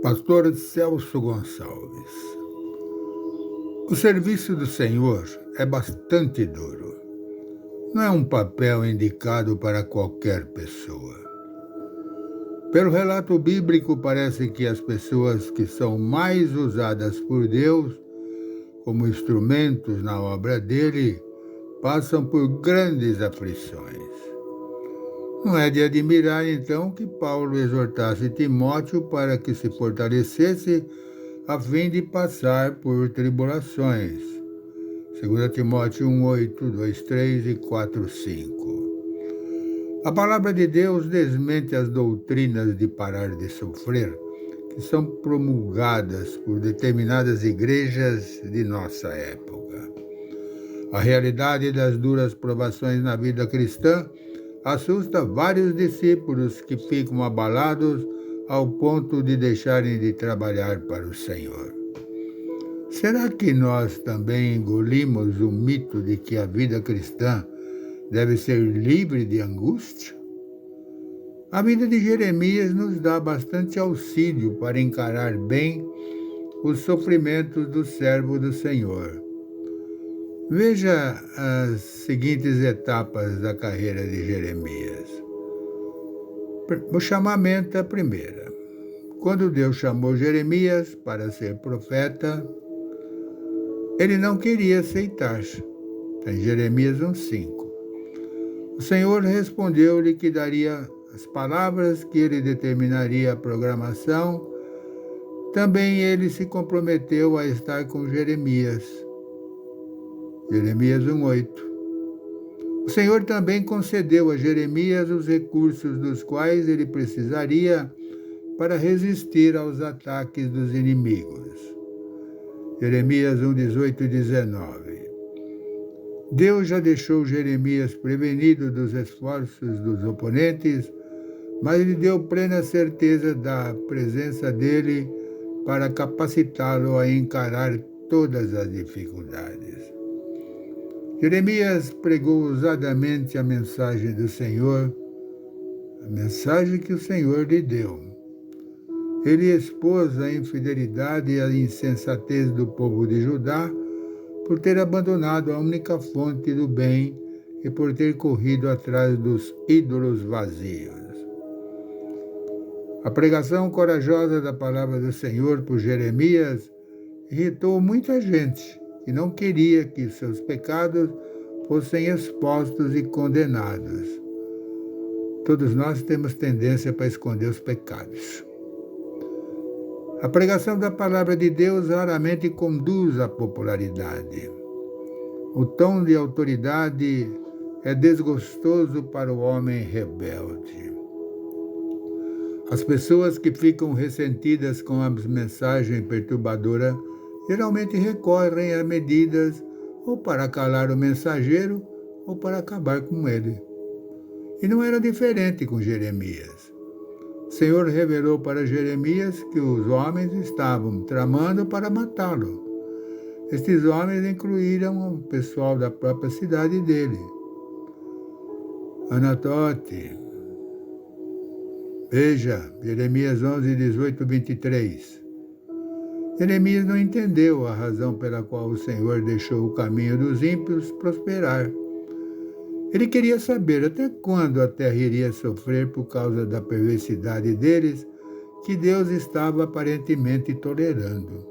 Pastor Celso Gonçalves. O serviço do Senhor é bastante duro. Não é um papel indicado para qualquer pessoa. Pelo relato bíblico, parece que as pessoas que são mais usadas por Deus como instrumentos na obra dele passam por grandes aflições. Não é de admirar, então, que Paulo exortasse Timóteo para que se fortalecesse a fim de passar por tribulações. 2 Timóteo 1:8, 2:3 e 4:5. A palavra de Deus desmente as doutrinas de parar de sofrer, que são promulgadas por determinadas igrejas de nossa época. A realidade das duras provações na vida cristã assusta vários discípulos que ficam abalados ao ponto de deixarem de trabalhar para o Senhor. Será que nós também engolimos o mito de que a vida cristã deve ser livre de angústia? A vida de Jeremias nos dá bastante auxílio para encarar bem os sofrimentos do servo do Senhor. Veja as seguintes etapas da carreira de Jeremias. O chamamento é a primeira. Quando Deus chamou Jeremias para ser profeta, ele não queria aceitar. Em Jeremias 1:5. O Senhor respondeu-lhe que daria as palavras, que ele determinaria a programação. Também ele se comprometeu a estar com Jeremias. Jeremias 1:8. O Senhor também concedeu a Jeremias os recursos dos quais ele precisaria para resistir aos ataques dos inimigos. Jeremias 1:18 e 19. Deus já deixou Jeremias prevenido dos esforços dos oponentes, mas lhe deu plena certeza da presença dele para capacitá-lo a encarar todas as dificuldades. Jeremias pregou ousadamente a mensagem do Senhor, a mensagem que o Senhor lhe deu. Ele expôs a infidelidade e a insensatez do povo de Judá por ter abandonado a única fonte do bem e por ter corrido atrás dos ídolos vazios. A pregação corajosa da palavra do Senhor por Jeremias irritou muita gente que não queria que seus pecados fossem expostos e condenados. Todos nós temos tendência para esconder os pecados. A pregação da palavra de Deus raramente conduz à popularidade. O tom de autoridade é desgostoso para o homem rebelde. As pessoas que ficam ressentidas com a mensagem perturbadora geralmente recorrem a medidas ou para calar o mensageiro ou para acabar com ele. E não era diferente com Jeremias. O Senhor revelou para Jeremias que os homens estavam tramando para matá-lo. Estes homens incluíram o pessoal da própria cidade dele. Anatote. Veja, Jeremias 11:18 e 23. Jeremias não entendeu a razão pela qual o Senhor deixou o caminho dos ímpios prosperar. Ele queria saber até quando a terra iria sofrer por causa da perversidade deles, que Deus estava aparentemente tolerando.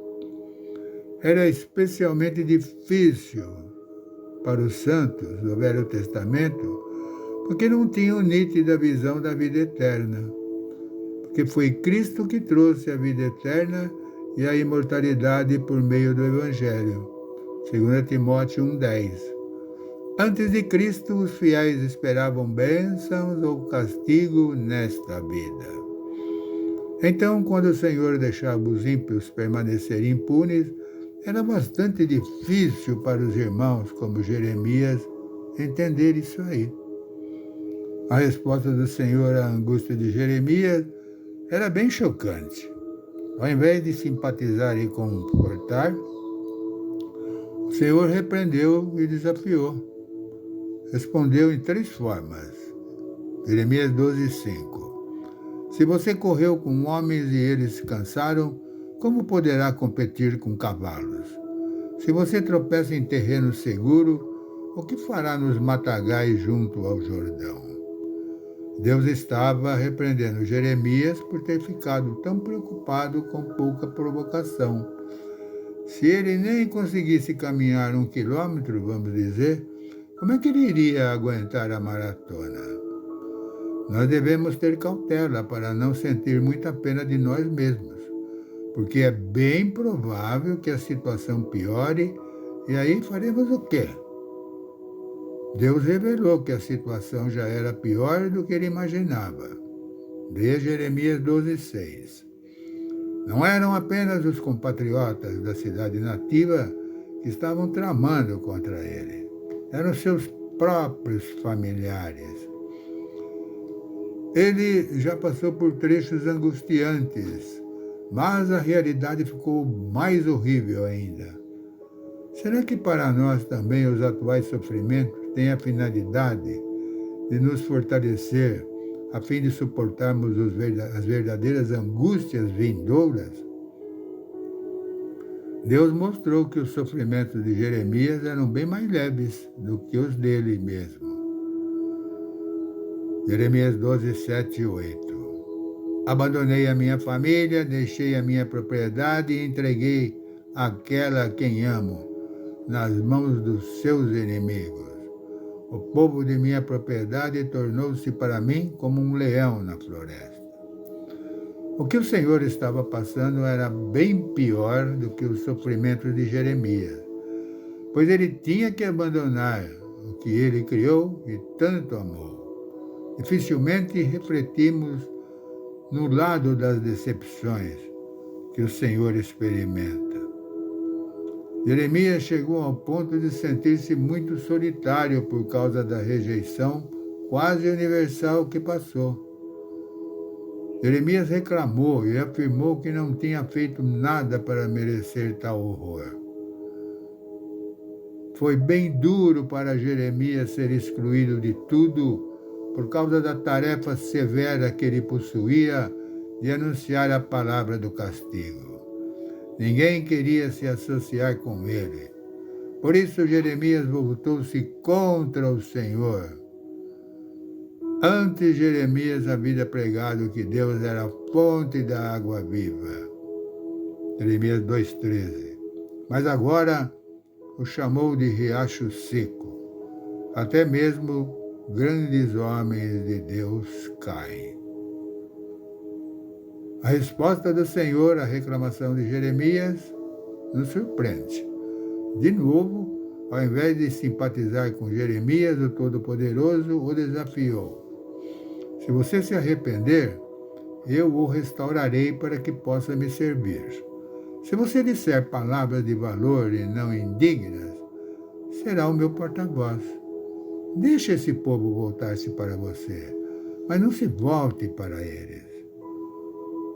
Era especialmente difícil para os santos do Velho Testamento, porque não tinham nítida visão da vida eterna. Porque foi Cristo que trouxe a vida eterna e a imortalidade por meio do Evangelho. 2 Timóteo 1:10. Antes de Cristo, os fiéis esperavam bênçãos ou castigo nesta vida. Então, quando o Senhor deixava os ímpios permanecerem impunes, era bastante difícil para os irmãos, como Jeremias, entender isso aí. A resposta do Senhor à angústia de Jeremias era bem chocante. Ao invés de simpatizar e confortar, o Senhor repreendeu e desafiou. Respondeu em 3 formas. Jeremias 12:5. Se você correu com homens e eles se cansaram, como poderá competir com cavalos? Se você tropeça em terreno seguro, o que fará nos matagais junto ao Jordão? Deus estava repreendendo Jeremias por ter ficado tão preocupado com pouca provocação. Se ele nem conseguisse caminhar 1 quilômetro, vamos dizer, como é que ele iria aguentar a maratona? Nós devemos ter cautela para não sentir muita pena de nós mesmos, porque é bem provável que a situação piore e aí faremos o quê? Deus revelou que a situação já era pior do que ele imaginava. Leia Jeremias 12:6. Não eram apenas os compatriotas da cidade nativa que estavam tramando contra ele. Eram seus próprios familiares. Ele já passou por trechos angustiantes, mas a realidade ficou mais horrível ainda. Será que para nós também os atuais sofrimentos têm a finalidade de nos fortalecer a fim de suportarmos as verdadeiras angústias vindouras? Deus mostrou que os sofrimentos de Jeremias eram bem mais leves do que os dele mesmo. Jeremias 12:7 e 8. Abandonei a minha família, deixei a minha propriedade e entreguei aquela a quem amo nas mãos dos seus inimigos. O povo de minha propriedade tornou-se para mim como um leão na floresta. O que o Senhor estava passando era bem pior do que os sofrimentos de Jeremias, pois ele tinha que abandonar o que ele criou e tanto amou. Dificilmente refletimos no lado das decepções que o Senhor experimenta. Jeremias chegou ao ponto de sentir-se muito solitário por causa da rejeição quase universal que passou. Jeremias reclamou e afirmou que não tinha feito nada para merecer tal horror. Foi bem duro para Jeremias ser excluído de tudo por causa da tarefa severa que ele possuía de anunciar a palavra do castigo. Ninguém queria se associar com ele. Por isso Jeremias voltou-se contra o Senhor. Antes Jeremias havia pregado que Deus era a fonte da água viva. Jeremias 2:13. Mas agora o chamou de riacho seco. Até mesmo grandes homens de Deus caem. A resposta do Senhor à reclamação de Jeremias nos surpreende. De novo, ao invés de simpatizar com Jeremias, o Todo-Poderoso o desafiou. Se você se arrepender, eu o restaurarei para que possa me servir. Se você disser palavras de valor e não indignas, será o meu porta-voz. Deixe esse povo voltar-se para você, mas não se volte para eles.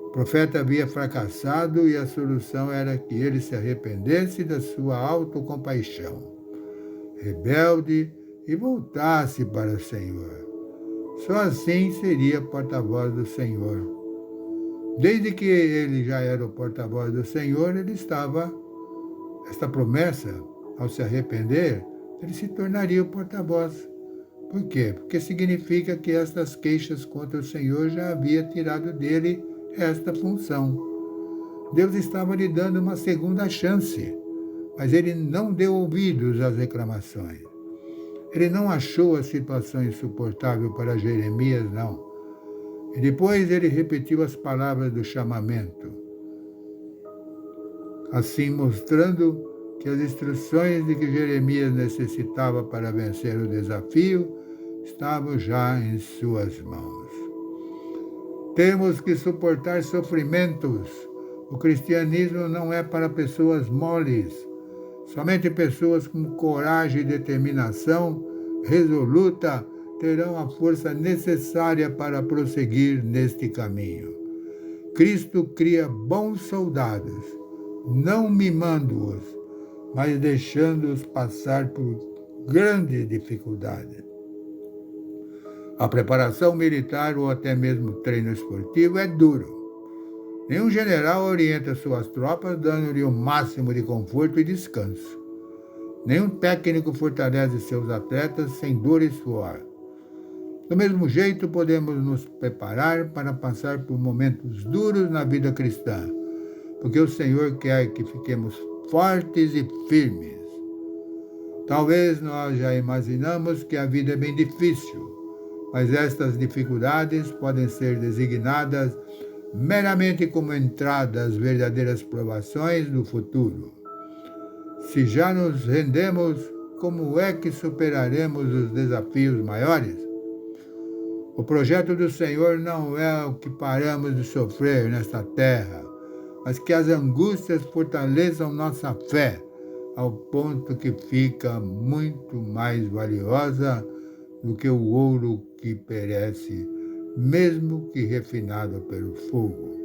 O profeta havia fracassado e a solução era que ele se arrependesse da sua autocompaixão, rebelde, e voltasse para o Senhor. Só assim seria porta-voz do Senhor. Desde que ele já era o porta-voz do Senhor, ele estava, esta promessa, ao se arrepender, ele se tornaria o porta-voz. Por quê? Porque significa que estas queixas contra o Senhor já havia tirado dele esta função. Deus estava lhe dando uma segunda chance, mas ele não deu ouvidos às reclamações. Ele não achou a situação insuportável para Jeremias, não. E depois ele repetiu as palavras do chamamento, assim mostrando que as instruções de que Jeremias necessitava para vencer o desafio estavam já em suas mãos. Temos que suportar sofrimentos. O cristianismo não é para pessoas moles. Somente pessoas com coragem e determinação resoluta terão a força necessária para prosseguir neste caminho. Cristo cria bons soldados, não mimando-os, mas deixando-os passar por grandes dificuldades. A preparação militar ou até mesmo treino esportivo é duro. Nenhum general orienta suas tropas dando-lhe o máximo de conforto e descanso. Nenhum técnico fortalece seus atletas sem dor e suor. Do mesmo jeito, podemos nos preparar para passar por momentos duros na vida cristã, porque o Senhor quer que fiquemos fortes e firmes. Talvez nós já imaginamos que a vida é bem difícil, mas estas dificuldades podem ser designadas meramente como entradas, verdadeiras provações do futuro. Se já nos rendemos, como é que superaremos os desafios maiores? O projeto do Senhor não é o que paramos de sofrer nesta terra, mas que as angústias fortaleçam nossa fé, ao ponto que fica muito mais valiosa do que o ouro que perece, mesmo que refinado pelo fogo.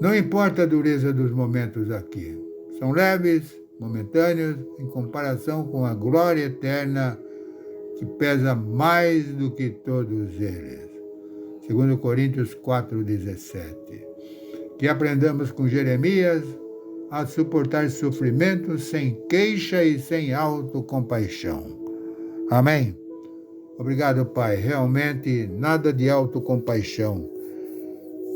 Não importa a dureza dos momentos aqui, são leves, momentâneos, em comparação com a glória eterna que pesa mais do que todos eles. 2 Coríntios 4,17. Que aprendamos com Jeremias a suportar sofrimentos sem queixa e sem autocompaixão. Amém? Obrigado, Pai. Realmente, nada de autocompaixão.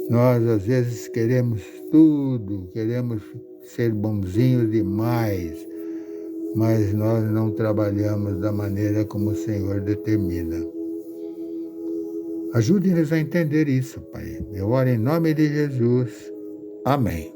Nós, às vezes, queremos tudo, queremos ser bonzinhos demais, mas nós não trabalhamos da maneira como o Senhor determina. Ajude-nos a entender isso, Pai. Eu oro em nome de Jesus. Amém.